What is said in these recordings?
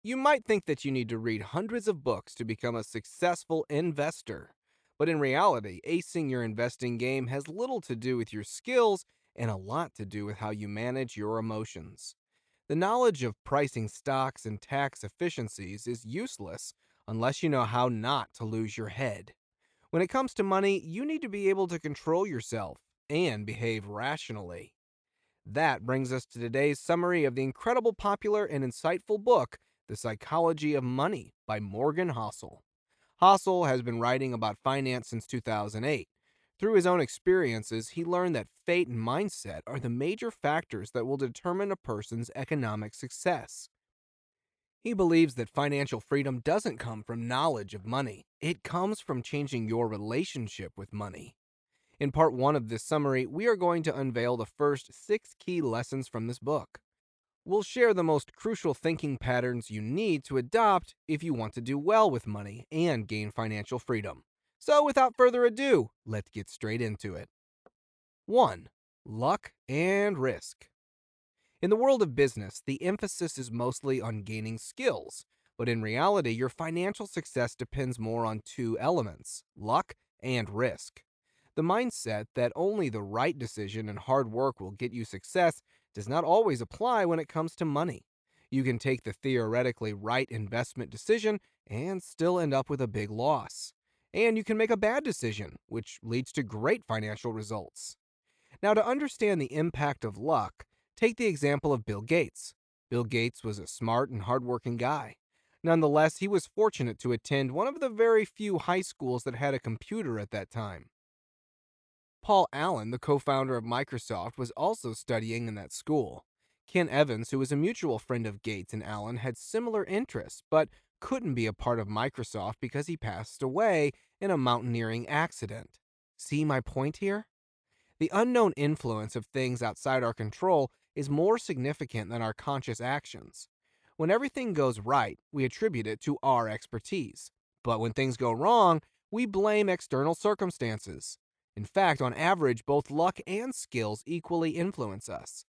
You might think that you need to read hundreds of books to become a successful investor. But in reality, acing your investing game has little to do with your skills and a lot to do with how you manage your emotions. The knowledge of pricing stocks and tax efficiencies is useless unless you know how not to lose your head. When it comes to money, you need to be able to control yourself and behave rationally. That brings us to today's summary of the incredible popular and insightful book, The Psychology of Money by Morgan Housel. Housel has been writing about finance since 2008. Through his own experiences, he learned that fate and mindset are the major factors that will determine a person's economic success. He believes that financial freedom doesn't come from knowledge of money, it comes from changing your relationship with money. In part one of this summary, we are going to unveil the first 6 key lessons from this book. We'll share the most crucial thinking patterns you need to adopt if you want to do well with money and gain financial freedom. So, without further ado, let's get straight into it. 1. Luck and risk. In the world of business, the emphasis is mostly on gaining skills, but in reality, your financial success depends more on two elements: luck and risk. The mindset that only the right decision and hard work will get you success does not always apply when it comes to money. You can take the theoretically right investment decision and still end up with a big loss. And you can make a bad decision, which leads to great financial results. Now, to understand the impact of luck, take the example of Bill Gates. Bill Gates was a smart and hardworking guy. Nonetheless, he was fortunate to attend one of the very few high schools that had a computer at that time. Paul Allen, the co founder of Microsoft, was also studying in that school. Ken Evans, who was a mutual friend of Gates and Allen, had similar interests, but couldn't be a part of Microsoft because he passed away in a mountaineering accident. See my point here? The unknown influence of things outside our control is more significant than our conscious actions. When everything goes right, we attribute it to our expertise. But when things go wrong, we blame external circumstances. In fact, on average, both luck and skills equally influence us.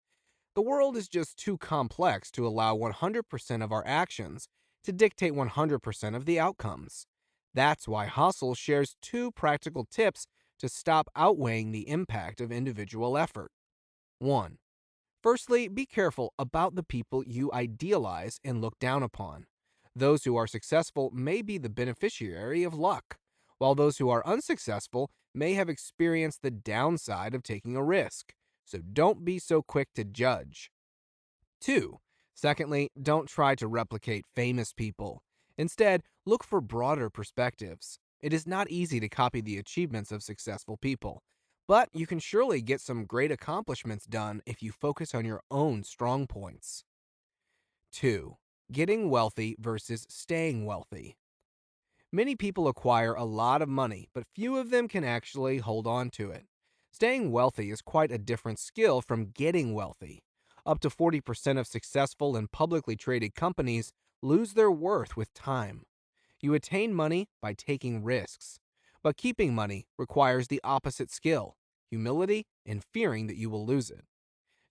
The world is just too complex to allow 100% of our actions to dictate 100% of the outcomes. That's why Hustle shares two practical tips to stop outweighing the impact of individual effort. 1. Firstly, be careful about the people you idealize and look down upon. Those who are successful may be the beneficiary of luck, while those who are unsuccessful may have experienced the downside of taking a risk. So don't be so quick to judge. 2. Secondly, don't try to replicate famous people. Instead, look for broader perspectives. It is not easy to copy the achievements of successful people, but you can surely get some great accomplishments done if you focus on your own strong points. 2. Getting wealthy versus staying wealthy. Many people acquire a lot of money, but few of them can actually hold on to it. Staying wealthy is quite a different skill from getting wealthy. Up to 40% of successful and publicly traded companies lose their worth with time. You attain money by taking risks, but keeping money requires the opposite skill: humility and fearing that you will lose it.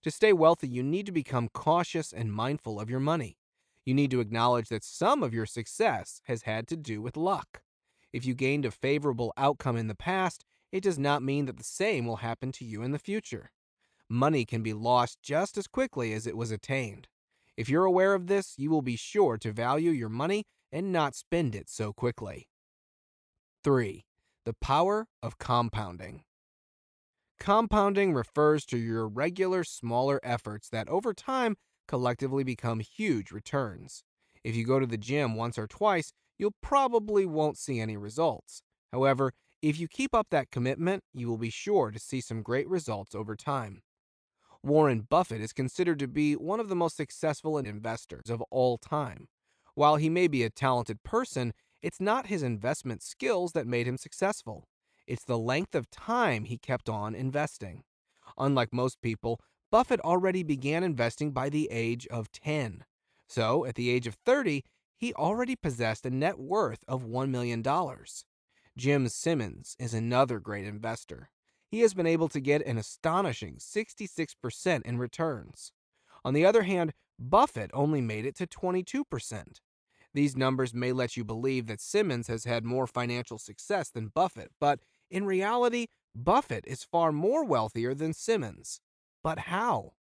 To stay wealthy, you need to become cautious and mindful of your money. You need to acknowledge that some of your success has had to do with luck. If you gained a favorable outcome in the past, it does not mean that the same will happen to you in the future. Money can be lost just as quickly as it was attained. If you're aware of this, you will be sure to value your money and not spend it so quickly. 3. The power of compounding. Compounding refers to your regular smaller efforts that over time collectively become huge returns. If you go to the gym once or twice, you'll probably won't see any results. However, if you keep up that commitment, you will be sure to see some great results over time. Warren Buffett is considered to be one of the most successful investors of all time. While he may be a talented person, it's not his investment skills that made him successful. It's the length of time he kept on investing. Unlike most people, Buffett already began investing by the age of 10. So, at the age of 30, he already possessed a net worth of $1 million. Jim Simmons is another great investor. He has been able to get an astonishing 66% in returns. On the other hand, Buffett only made it to 22%. These numbers may let you believe that Simmons has had more financial success than Buffett, but in reality, Buffett is far more wealthier than Simmons. But how?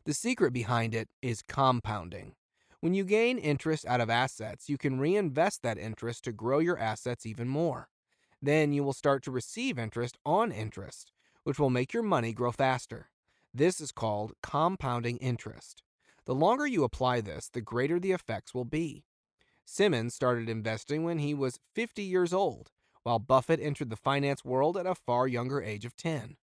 The secret behind it is compounding. When you gain interest out of assets, you can reinvest that interest to grow your assets even more. Then you will start to receive interest on interest, which will make your money grow faster. This is called compounding interest. The longer you apply this, the greater the effects will be. Simmons started investing when he was 50 years old, while Buffett entered the finance world at a far younger age of 10.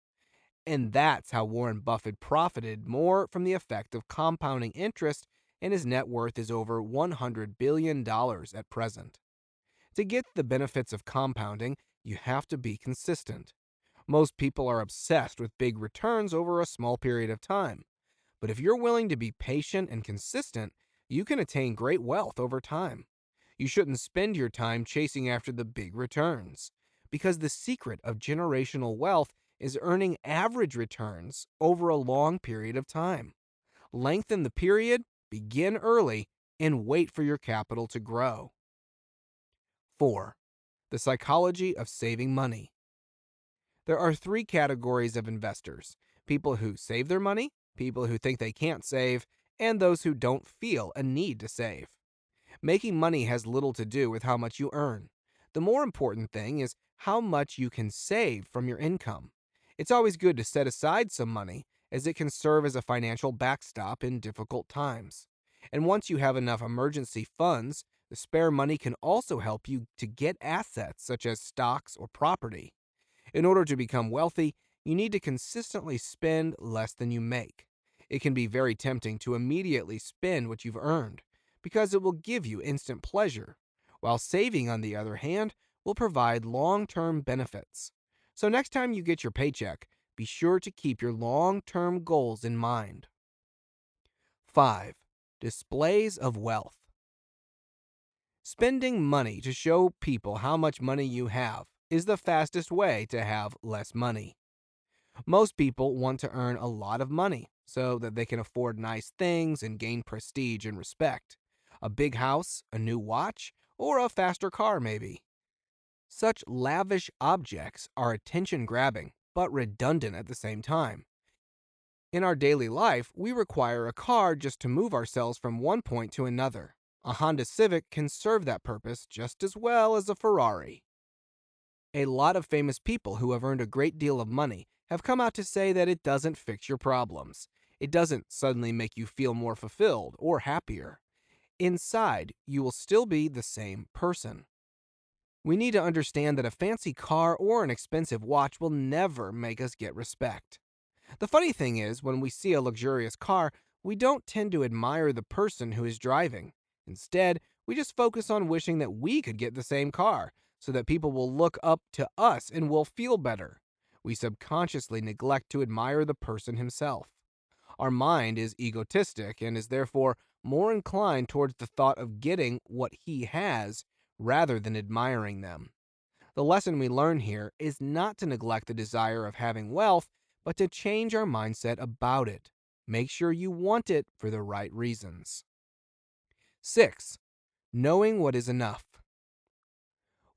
And that's how Warren Buffett profited more from the effect of compounding interest, and his net worth is over $100 billion at present. To get the benefits of compounding, you have to be consistent. Most people are obsessed with big returns over a small period of time. But if you're willing to be patient and consistent, you can attain great wealth over time. You shouldn't spend your time chasing after the big returns, because the secret of generational wealth is earning average returns over a long period of time. Lengthen the period, begin early, and wait for your capital to grow. 4. The psychology of saving money. There are three categories of investors: people who save their money, people who think they can't save, and those who don't feel a need to save. Making money has little to do with how much you earn. The more important thing is how much you can save from your income. It's always good to set aside some money, as it can serve as a financial backstop in difficult times. And once you have enough emergency funds, the spare money can also help you to get assets such as stocks or property. In order to become wealthy, you need to consistently spend less than you make. It can be very tempting to immediately spend what you've earned, because it will give you instant pleasure, while saving, on the other hand, will provide long-term benefits. So next time you get your paycheck, be sure to keep your long-term goals in mind. 5. Displays of wealth. Spending money to show people how much money you have is the fastest way to have less money. Most people want to earn a lot of money so that they can afford nice things and gain prestige and respect. A big house, a new watch, or a faster car, maybe. Such lavish objects are attention-grabbing, but redundant at the same time. In our daily life, we require a car just to move ourselves from one point to another. A Honda Civic can serve that purpose just as well as a Ferrari. A lot of famous people who have earned a great deal of money have come out to say that it doesn't fix your problems. It doesn't suddenly make you feel more fulfilled or happier. Inside, you will still be the same person. We need to understand that a fancy car or an expensive watch will never make us get respect. The funny thing is, when we see a luxurious car, we don't tend to admire the person who is driving. Instead, we just focus on wishing that we could get the same car, so that people will look up to us and will feel better. We subconsciously neglect to admire the person himself. Our mind is egotistic and is therefore more inclined towards the thought of getting what he has rather than admiring them. The lesson we learn here is not to neglect the desire of having wealth, but to change our mindset about it. Make sure you want it for the right reasons. 6. Knowing what is enough.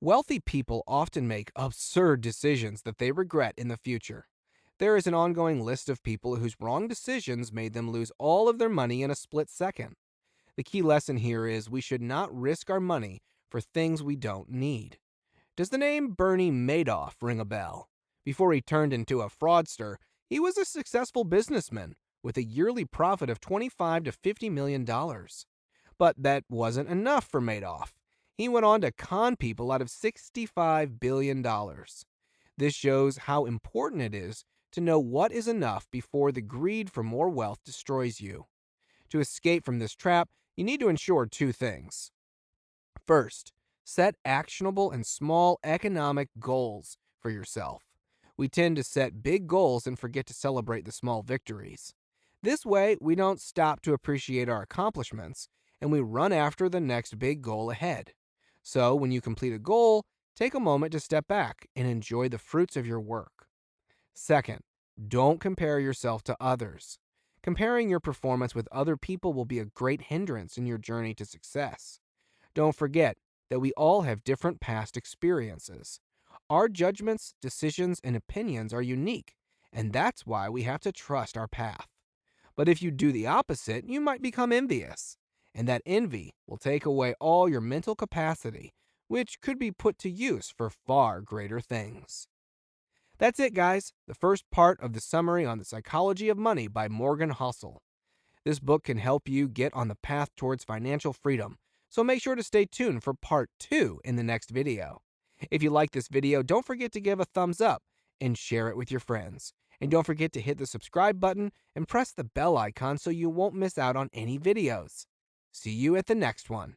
Wealthy people often make absurd decisions that they regret in the future. There is an ongoing list of people whose wrong decisions made them lose all of their money in a split second. The key lesson here is we should not risk our money for things we don't need. Does the name Bernie Madoff ring a bell? Before he turned into a fraudster, he was a successful businessman with a yearly profit of $25 to $50 million. But that wasn't enough for Madoff. He went on to con people out of $65 billion. This shows how important it is to know what is enough before the greed for more wealth destroys you. To escape from this trap, you need to ensure two things. First, set actionable and small economic goals for yourself. We tend to set big goals and forget to celebrate the small victories. This way, we don't stop to appreciate our accomplishments, and we run after the next big goal ahead. So, when you complete a goal, take a moment to step back and enjoy the fruits of your work. Second, don't compare yourself to others. Comparing your performance with other people will be a great hindrance in your journey to success. Don't forget that we all have different past experiences. Our judgments, decisions, and opinions are unique, and that's why we have to trust our path. But if you do the opposite, you might become envious, and that envy will take away all your mental capacity, which could be put to use for far greater things. That's it, guys. The first part of the summary on the psychology of money by Morgan Housel. This book can help you get on the path towards financial freedom, so make sure to stay tuned for part 2 in the next video. If you like this video, don't forget to give a thumbs up and share it with your friends. And don't forget to hit the subscribe button and press the bell icon so you won't miss out on any videos. See you at the next one.